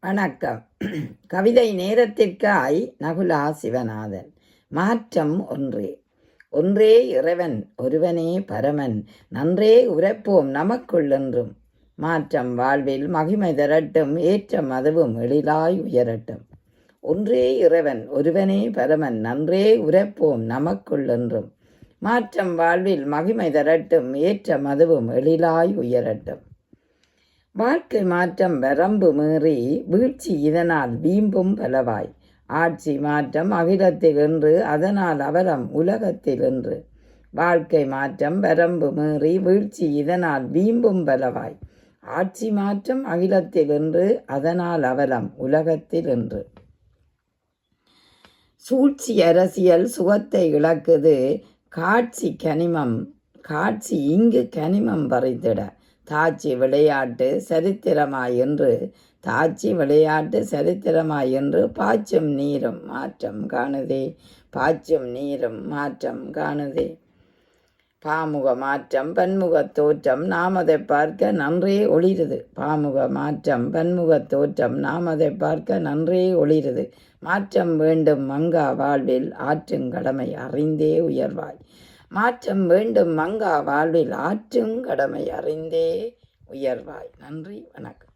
வணக்கம். கவிதை நேரத்திற்காய் நகுலா சிவநாதன். மாற்றம் ஒன்றே, ஒன்றே இறைவன், ஒருவனே பரமன், நன்றே உரைப்போம் நமக்குள் என்றும். மாற்றம் வாழ்வில் மகிமை தரட்டும், ஏற்றம் அதுவும் எழிலாய் உயரட்டும். ஒன்றே இறைவன், ஒருவனே பரமன், நன்றே உரைப்போம் நமக்குள் என்றும். மாற்றம் வாழ்வில் மகிமை தரட்டும், ஏற்றம் அதுவும் எழிலாய் உயரட்டும். வாழ்க்கை மாற்றம் வரம்பு மீறி வீழ்ச்சி இதனால் வீம்பும் பலவாய். ஆட்சி மாற்றம் அகிலத்தில் என்று, அதனால் அவலம் உலகத்தில் என்று. வாழ்க்கை மாற்றம் வரம்பு மீறி வீழ்ச்சி இதனால் வீம்பும் பலவாய். ஆட்சி மாற்றம் அகிலத்தில் என்று, அதனால் அவலம் உலகத்தில் என்று. சூழ்ச்சி அரசியல் சுகத்தை இழக்குது, காட்சி இங்கு கனிமம் பறித்திட. தாட்சி விளையாட்டு சரித்திரமாய் என்று பாய்ச்சும் நீரும் மாற்றம் காணுதே. பாமுக மாற்றம் பன்முகத் தோற்றம் நாம் அதை பார்க்க நன்றே ஒளிருது. மாற்றம் வேண்டும் மங்கா வாழ்வில், ஆற்றும் கடமை அறிந்தே உயர்வாய். நன்றி, வணக்கம்.